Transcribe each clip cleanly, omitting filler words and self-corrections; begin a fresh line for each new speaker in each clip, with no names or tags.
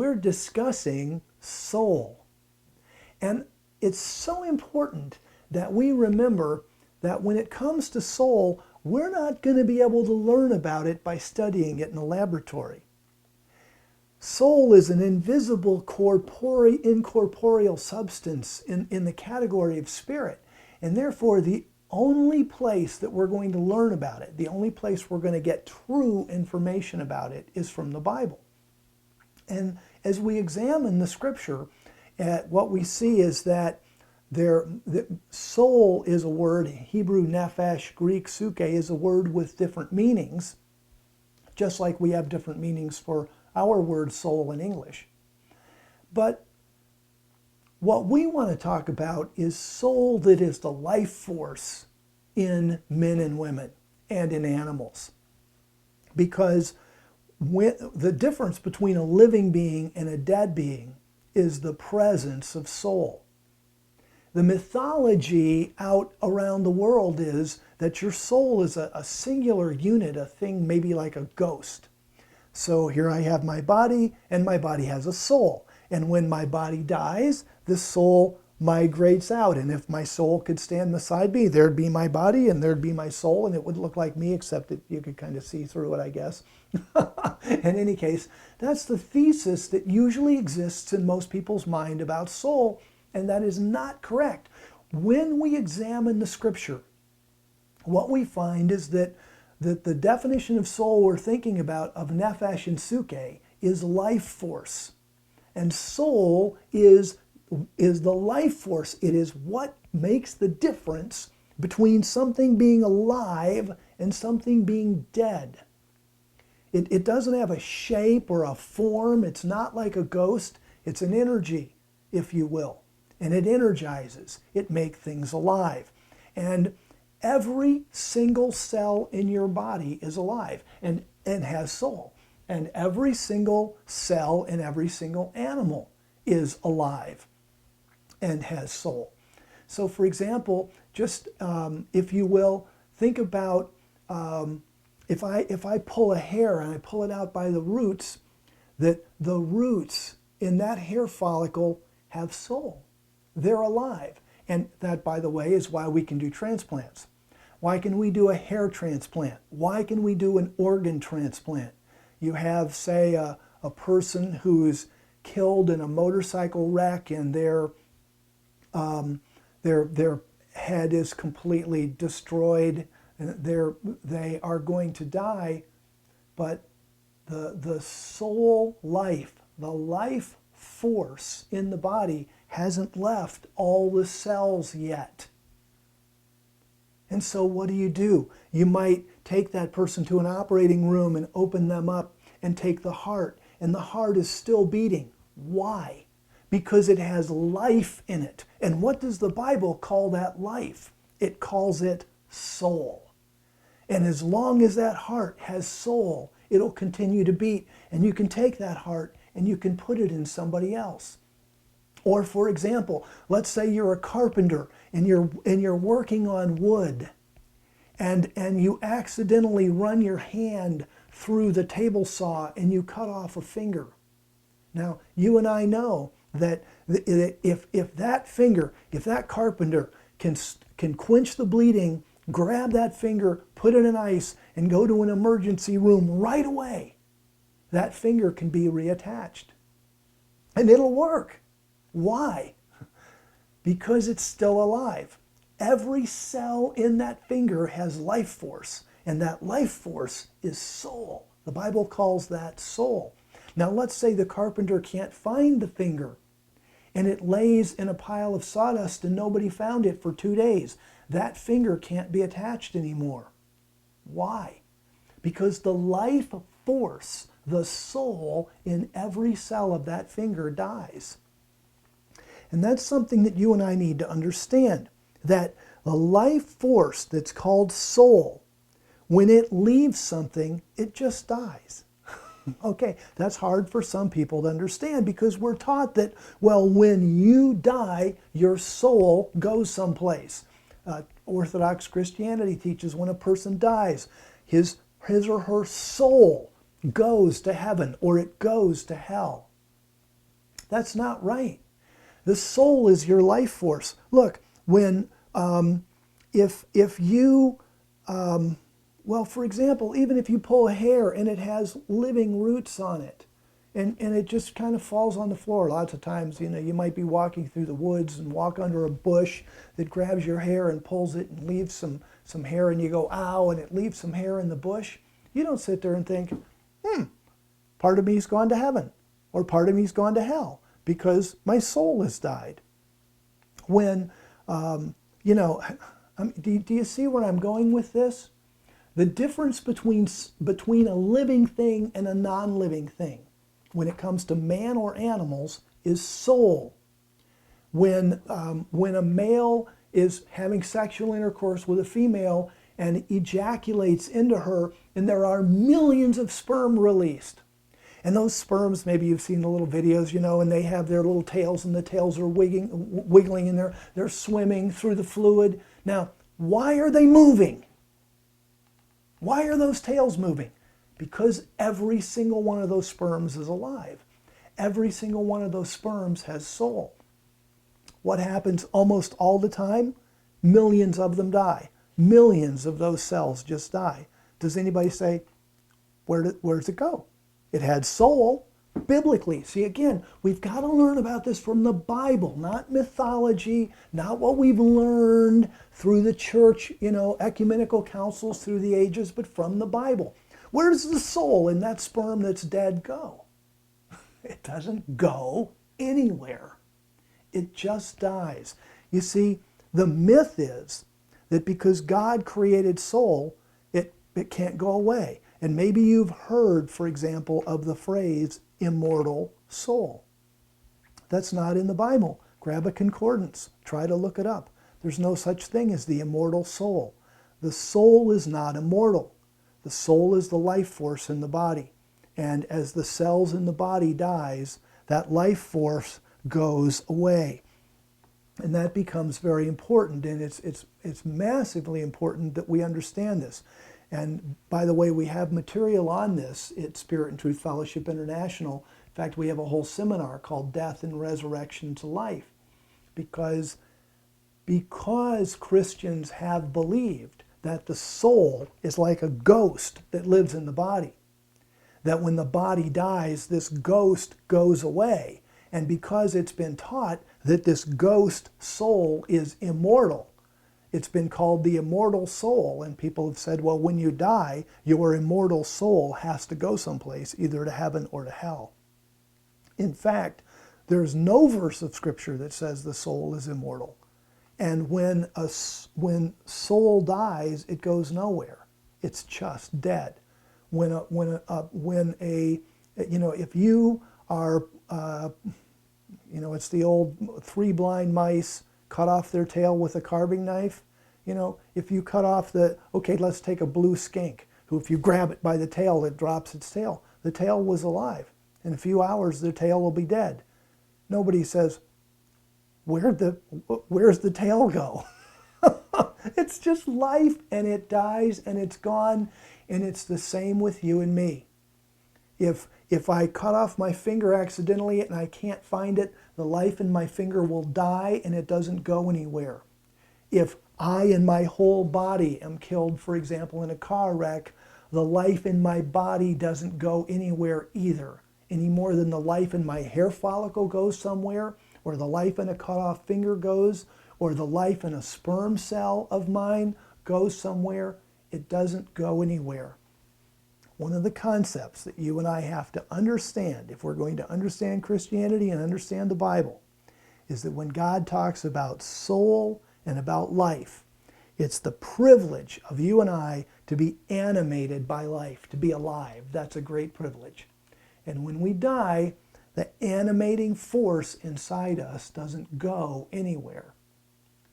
we're discussing soul. And it's so important that we remember that when it comes to soul, we're not going to be able to learn about it by studying it in a laboratory. Soul is an invisible, incorporeal substance in the category of spirit. And therefore, the only place that we're going to learn about it, the only place we're going to get true information about it, is from the Bible. And as we examine the scripture, what we see is that soul is a word, Hebrew nephesh, Greek suke, is a word with different meanings, just like we have different meanings for our word soul in English. But what we want to talk about is soul that is the life force in men and women and in animals. Because the difference between a living being and a dead being is the presence of soul. The mythology out around the world is that your soul is a singular unit, a thing maybe like a ghost. So here I have my body, and my body has a soul. And when my body dies, the soul migrates out. And if my soul could stand beside me, there'd be my body and there'd be my soul, and it would look like me, except that you could kind of see through it, I guess. In any case, that's the thesis that usually exists in most people's mind about soul, and that is not correct. When we examine the scripture, what we find is that the definition of soul we're thinking about, of nephesh and suke, is life force. And soul is the life force. It is what makes the difference between something being alive and something being dead. It doesn't have a shape or a form. It's not like a ghost. It's an energy, if you will. And it energizes. It makes things alive. And every single cell in your body is alive and has soul. And every single cell in every single animal is alive and has soul. So for example, just if you will, think about if I pull a hair and I pull it out by the roots, that the roots in that hair follicle have soul. They're alive. And that, by the way, is why we can do transplants. Why can we do a hair transplant? Why can we do an organ transplant? You have, say, a person who's killed in a motorcycle wreck and their head is completely destroyed. They are going to die, but the soul life, the life force in the body hasn't left all the cells yet. And so what do? You might take that person to an operating room and open them up and take the heart, and the heart is still beating. Why? Because it has life in it. And what does the Bible call that life? It calls it soul. And as long as that heart has soul, it'll continue to beat. And you can take that heart and you can put it in somebody else. Or for example, let's say you're a carpenter and you're working on wood, and you accidentally run your hand through the table saw and you cut off a finger. Now, you and I know that if that carpenter can quench the bleeding, grab that finger, put it in ice, and go to an emergency room right away, that finger can be reattached. And it'll work. Why? Because it's still alive. Every cell in that finger has life force, and that life force is soul. The Bible calls that soul. Now let's say the carpenter can't find the finger, and it lays in a pile of sawdust and nobody found it for 2 days. That finger can't be attached anymore. Why? Because the life force, the soul in every cell of that finger dies. And that's something that you and I need to understand, that the life force that's called soul, when it leaves something, it just dies. Okay, that's hard for some people to understand because we're taught that, well, when you die, your soul goes someplace. Orthodox Christianity teaches when a person dies, his or her soul goes to heaven or it goes to hell. That's not right. The soul is your life force. Look, when if you well, for example, even if you pull a hair and it has living roots on it, and it just kind of falls on the floor. Lots of times, you might be walking through the woods and walk under a bush that grabs your hair and pulls it and leaves some hair, and you go, ow, and it leaves some hair in the bush. You don't sit there and think, part of me's gone to heaven, or part of me's gone to hell, because my soul has died. When, do you see where I'm going with this? The difference between a living thing and a non-living thing, when it comes to man or animals, is soul. When a male is having sexual intercourse with a female and ejaculates into her, and there are millions of sperm released. And those sperms, maybe you've seen the little videos, and they have their little tails, and the tails are wiggling, and they're swimming through the fluid. Now, why are they moving? Why are those tails moving? Because every single one of those sperms is alive. Every single one of those sperms has soul. What happens almost all the time? Millions of them die. Millions of those cells just die. Does anybody say, where does it go? It had soul, biblically. See, again, we've got to learn about this from the Bible, not mythology, not what we've learned through the church, ecumenical councils through the ages, but from the Bible. Where does the soul in that sperm that's dead go? It doesn't go anywhere. It just dies. You see, the myth is that because God created soul, it can't go away. And maybe you've heard, for example, of the phrase immortal soul. That's not in the Bible. Grab a concordance. Try to look it up. There's no such thing as the immortal soul. The soul is not immortal. The soul is the life force in the body. And as the cells in the body dies, that life force goes away. And that becomes very important, and it's massively important that we understand this. And by the way, we have material on this at Spirit and Truth Fellowship International. In fact, we have a whole seminar called Death and Resurrection to Life, because Christians have believed that the soul is like a ghost that lives in the body. That when the body dies, this ghost goes away. And because it's been taught that this ghost soul is immortal, it's been called the immortal soul. And people have said, well, when you die, your immortal soul has to go someplace, either to heaven or to hell. In fact, there's no verse of Scripture that says the soul is immortal. And when soul dies, it goes nowhere. It's just dead. If you are, it's the old 3 blind mice cut off their tail with a carving knife. If you cut off let's take a blue skink, who if you grab it by the tail, it drops its tail. The tail was alive. In a few hours, the tail will be dead. Nobody says, where's the tail go? It's just life, and it dies, and it's gone, and it's the same with you and me. If I cut off my finger accidentally and I can't find it, the life in my finger will die and it doesn't go anywhere. If I and my whole body am killed, for example, in a car wreck, the life in my body doesn't go anywhere either, any more than the life in my hair follicle goes somewhere, or the life in a cut off finger goes, or the life in a sperm cell of mine goes somewhere. It doesn't go anywhere. One of the concepts that you and I have to understand, if we're going to understand Christianity and understand the Bible, is that when God talks about soul and about life, it's the privilege of you and I to be animated by life, to be alive. That's a great privilege. And when we die, the animating force inside us doesn't go anywhere.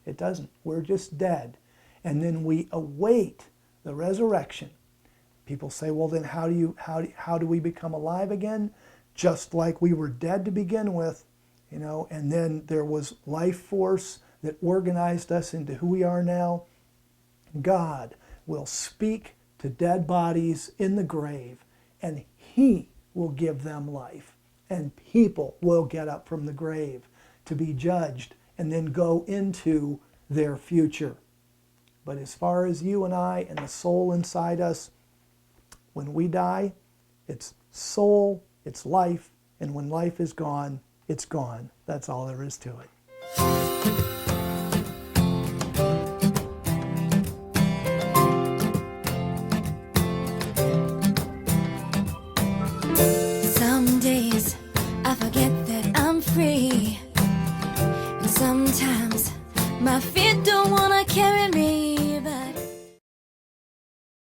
It doesn't. We're just dead. And then we await the resurrection. People say, well, then how do we become alive again? Just like we were dead to begin with, and then there was life force that organized us into who we are now. God will speak to dead bodies in the grave, and He will give them life. and people will get up from the grave to be judged and then go into their future. But as far as you and I and the soul inside us, when we die, it's soul, it's life, and when life is gone, it's gone. That's all there is to it.